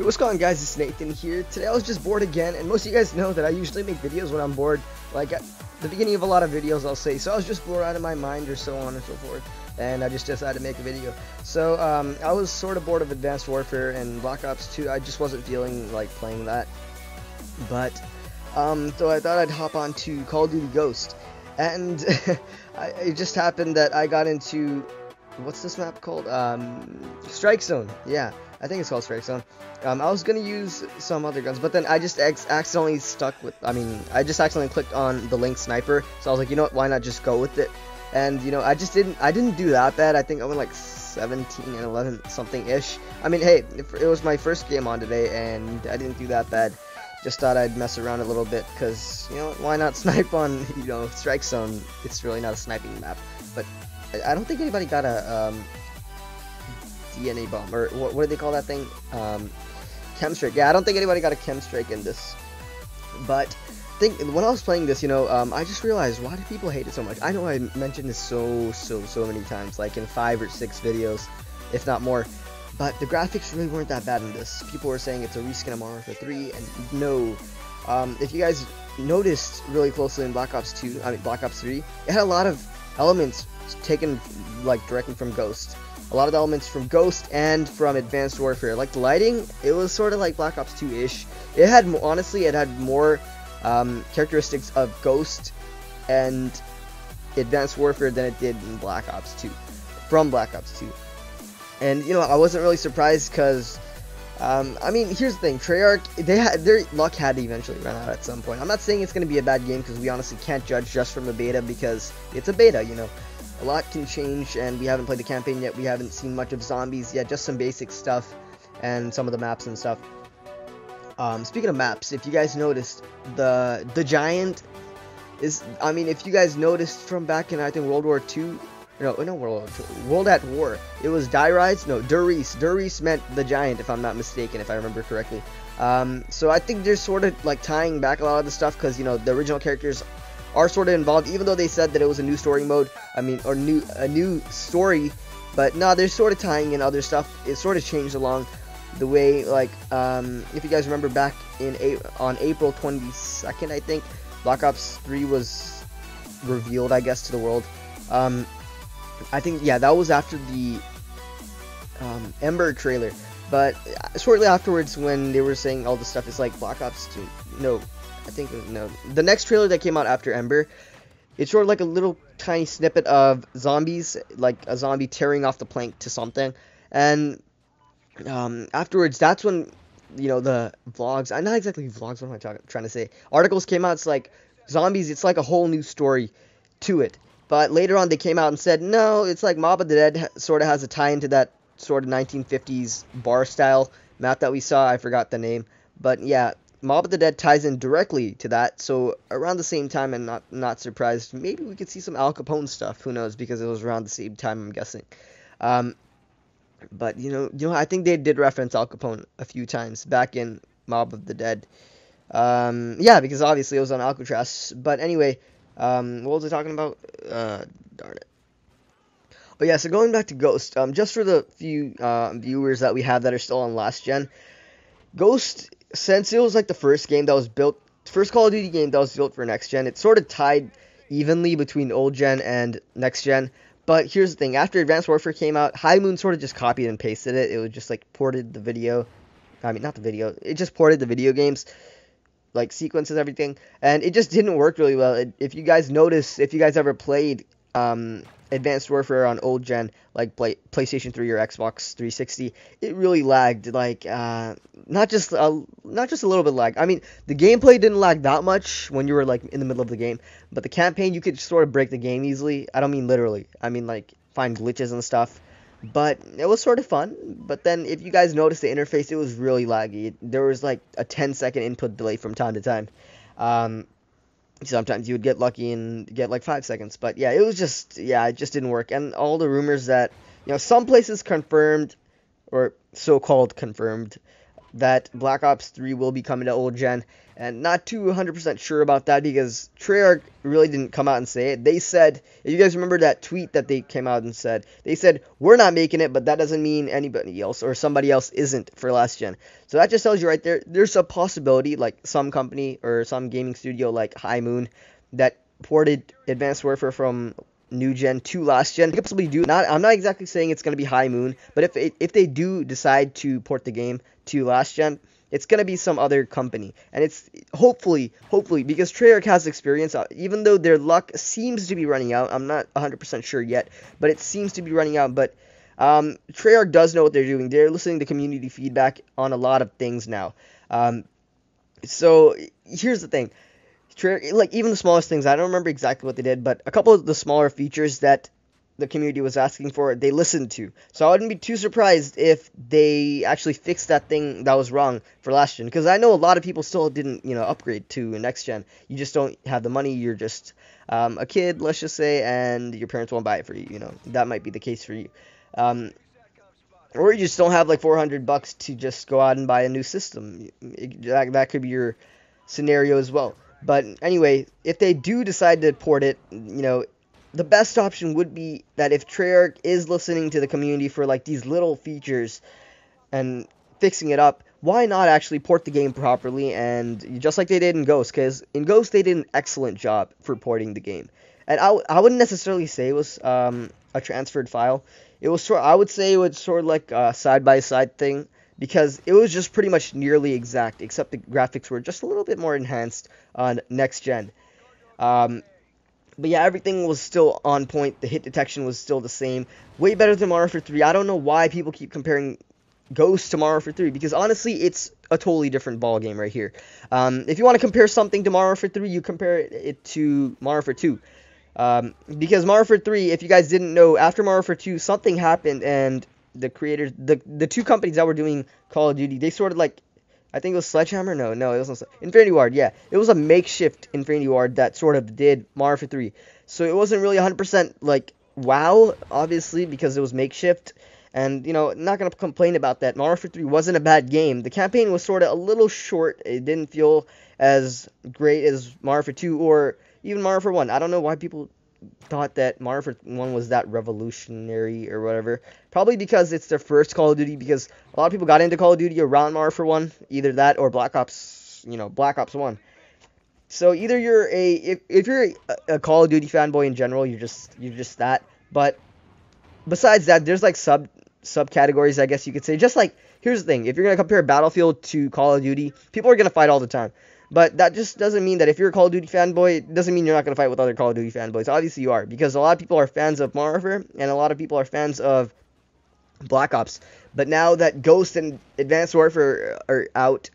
What's going on, guys? It's Nathan here. Today I was just bored again, and most of you guys know that I usually make videos when I'm bored. Like at the beginning of a lot of videos I'll say, so I was just bored out of my mind or so on and so forth, and I just decided to make a video. So I was sort of bored of Advanced Warfare and Black Ops 2. I just wasn't feeling like playing that. But so I thought I'd hop on to Call of Duty Ghost, and it just happened that I got into, what's this map called? Strikezone. Yeah, I think it's called Strikezone. I was gonna use some other guns, but then I just accidentally I just accidentally clicked on the link Sniper, so I was like, you know what, why not just go with it? And you know, I didn't do that bad. I think I went like 17 and 11 something ish. I mean, hey, it was my first game on today, and I didn't do that bad. Just thought I'd mess around a little bit, because, you know, why not snipe on, you know, Strikezone? It's really not a sniping map. But I don't think anybody got a DNA bomb, or what do they call that thing? Chem strike. Yeah, I don't think anybody got a chem strike in this. But when I was playing this, you know, I just realized, why do people hate it so much? I know I mentioned this so many times, like in 5 or 6 videos, if not more. But the graphics really weren't that bad in this. People were saying it's a reskin of Modern Warfare 3, and no. If you guys noticed really closely in Black Ops 3, it had a lot of elements taken like directly from Ghost. A lot of elements from Ghost and from Advanced Warfare. Like the lighting, it was sort of like Black Ops 2-ish. It had, honestly, it had more characteristics of Ghost and Advanced Warfare than it did in Black Ops 2. From Black Ops 2. And, you know, I wasn't really surprised because, I mean, here's the thing. Treyarch, their luck had to eventually run out at some point. I'm not saying it's going to be a bad game, because we honestly can't judge just from the beta, because it's a beta, you know. A lot can change, and we haven't played the campaign yet. We haven't seen much of zombies yet, just some basic stuff and some of the maps and stuff. Speaking of maps, if you guys noticed, the Giant is, I mean, if you guys noticed from back in, I think, World War II, no, World at War. It was Darius, no, Darius. Darius meant the Giant, if I'm not mistaken, if I remember correctly. So I think they're sort of like tying back a lot of the stuff, because, you know, the original characters are sort of involved, even though they said that it was a new story mode. I mean, or a new story, but no, they're sort of tying in other stuff. It sort of changed along the way, like, if you guys remember back on April 22nd, I think, Black Ops 3 was revealed, I guess, to the world. I think, yeah, that was after the Ember trailer, but shortly afterwards, when they were saying all this stuff, it's like Black Ops 2, no, I think, no, the next trailer that came out after Ember, it's sort of like a little tiny snippet of zombies, like a zombie tearing off the plank to something, and afterwards, that's when, you know, the vlogs, not exactly vlogs, what am I trying to say, articles came out. It's like, zombies, it's like a whole new story to it. But later on, they came out and said, no, it's like Mob of the Dead sort of has a tie into that sort of 1950s bar-style map that we saw. I forgot the name. But yeah, Mob of the Dead ties in directly to that. So around the same time, I'm not surprised. Maybe we could see some Al Capone stuff. Who knows? Because it was around the same time, I'm guessing. But, you know, I think they did reference Al Capone a few times back in Mob of the Dead. Yeah, because obviously it was on Alcatraz. But anyway, what was I talking about? Darn it. But yeah, so going back to Ghost, just for the few viewers that we have that are still on last gen, Ghost, since it was like the first game that was built, first Call of Duty game that was built for next gen, it sort of tied evenly between old gen and next gen. But here's the thing, after Advanced Warfare came out, High Moon sort of just copied and pasted it. It was just like ported the video, I mean, not the video, it just ported the video games, like sequences, everything, and it just didn't work really well. If you guys notice, if you guys ever played Advanced Warfare on old gen, like PlayStation 3 or Xbox 360, it really lagged, like not just a little bit lag. I mean, the gameplay didn't lag that much when you were like in the middle of the game, but the campaign, you could sort of break the game easily. I don't mean literally, I mean like find glitches and stuff. But it was sort of fun. But then if you guys notice the interface, it was really laggy. There was like a 10-second input delay from time to time. Sometimes you would get lucky and get like 5 seconds. But yeah, it just didn't work. And all the rumors that, you know, some places confirmed, or so-called confirmed, that Black Ops 3 will be coming to old gen, and not too 100% sure about that because Treyarch really didn't come out and say it. They said, if you guys remember that tweet that they came out and said, they said, we're not making it, but that doesn't mean anybody else or somebody else isn't for last gen. So that just tells you right there, there's a possibility, like some company or some gaming studio like High Moon that ported Advanced Warfare from new gen to last gen. They could possibly do. I'm not exactly saying it's going to be High Moon, but if they do decide to port the game to last gen, it's going to be some other company. And it's hopefully, because Treyarch has experience, even though their luck seems to be running out. I'm not 100% sure yet, but it seems to be running out. But Treyarch does know what they're doing. They're listening to community feedback on a lot of things now. So here's the thing. Like, even the smallest things, I don't remember exactly what they did, but a couple of the smaller features that the community was asking for, they listened to. So I wouldn't be too surprised if they actually fixed that thing that was wrong for last gen, because I know a lot of people still didn't, upgrade to next gen. You just don't have the money, you're just a kid, let's just say, and your parents won't buy it for you, that might be the case for you. Or you just don't have like $400 to just go out and buy a new system. That could be your scenario as well. But anyway, if they do decide to port it, the best option would be that if Treyarch is listening to the community for like these little features and fixing it up, why not actually port the game properly, and just like they did in Ghost, because in Ghost they did an excellent job for porting the game. And I wouldn't necessarily say it was a transferred file. I would say it was sort of like a side-by-side thing, because it was just pretty much nearly exact, except the graphics were just a little bit more enhanced on next gen. But yeah, everything was still on point. The hit detection was still the same. Way better than Modern Warfare 3. I don't know why people keep comparing Ghost to Modern Warfare 3, because honestly, it's a totally different ball game right here. If you want to compare something to Modern Warfare 3, you compare it to Modern Warfare 2. Because Modern Warfare 3, if you guys didn't know, after Modern Warfare 2, something happened, and the creators, the two companies that were doing Call of Duty, they sort of like, I think it was Sledgehammer? No, it wasn't. Infinity Ward, yeah. It was a makeshift Infinity Ward that sort of did Modern Warfare 3. So it wasn't really 100% like, wow, obviously, because it was makeshift. And, not going to complain about that. Modern Warfare 3 wasn't a bad game. The campaign was sort of a little short. It didn't feel as great as Modern Warfare 2 or even Modern Warfare 1. I don't know why people thought that Modern Warfare 1 was that revolutionary or whatever. Probably because it's their first Call of Duty, because a lot of people got into Call of Duty around Modern Warfare 1, either that or Black Ops 1. So either you're if you're a Call of Duty fanboy in general, you're just that. But besides that, there's like subcategories, I guess you could say. Just like, here's the thing, if you're going to compare Battlefield to Call of Duty, people are going to fight all the time. But that just doesn't mean that if you're a Call of Duty fanboy, it doesn't mean you're not going to fight with other Call of Duty fanboys. Obviously you are, because a lot of people are fans of Modern Warfare, and a lot of people are fans of Black Ops. But now that Ghost and Advanced Warfare are out,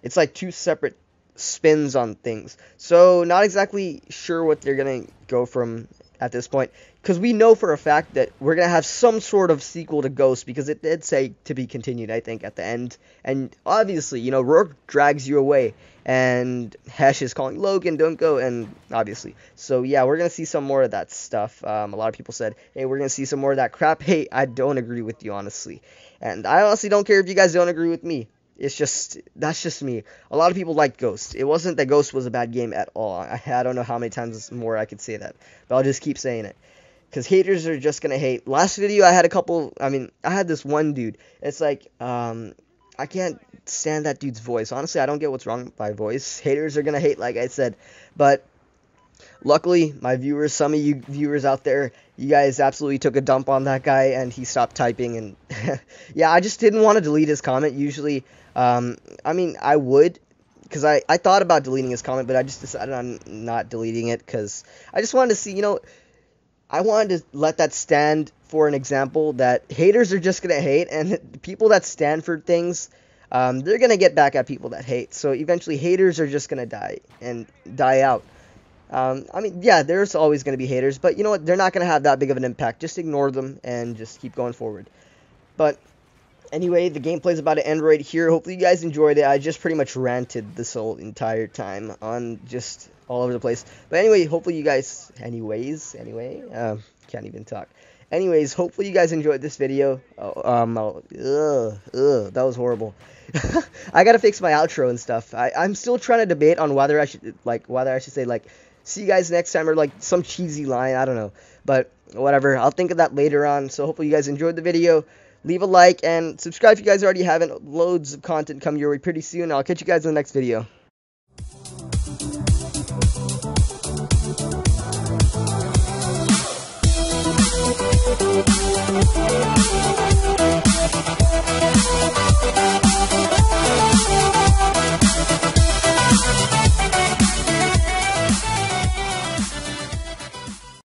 it's like two separate spins on things. So not exactly sure what they're going to go from at this point, because we know for a fact that we're going to have some sort of sequel to Ghost, because it did say to be continued, I think, at the end. And obviously, Rourke drags you away, and Hesh is calling Logan, don't go, and obviously. So yeah, we're going to see some more of that stuff. A lot of people said, hey, we're going to see some more of that crap. Hey, I don't agree with you, honestly. And I honestly don't care if you guys don't agree with me. That's just me. A lot of people like Ghost. It wasn't that Ghost was a bad game at all. I don't know how many times more I could say that, but I'll just keep saying it, because haters are just gonna hate. Last video I had this one dude. It's like, I can't stand that dude's voice. Honestly, I don't get what's wrong with my voice. Haters are gonna hate, like I said, but luckily, my viewers, some of you viewers out there, you guys absolutely took a dump on that guy, and he stopped typing, and yeah, I just didn't want to delete his comment. Usually, I would, because I thought about deleting his comment, but I just decided on not deleting it, because I just wanted to see, I wanted to let that stand for an example that haters are just going to hate, and people that stand for things, they're going to get back at people that hate, so eventually haters are just going to die out. Yeah, there's always going to be haters, but you know what? They're not going to have that big of an impact. Just ignore them and just keep going forward. But anyway, the gameplay's about to end right here. Hopefully you guys enjoyed it. I just pretty much ranted this whole entire time on just all over the place. But anyway, hopefully you guys, anyway, can't even talk. Anyways, hopefully you guys enjoyed this video. That was horrible. I gotta fix my outro and stuff. I'm still trying to debate on whether I should say like, see you guys next time, or like some cheesy line. I don't know, but whatever. I'll think of that later on. So hopefully you guys enjoyed the video. Leave a like and subscribe if you guys already haven't. Loads of content coming your way pretty soon. I'll catch you guys in the next video.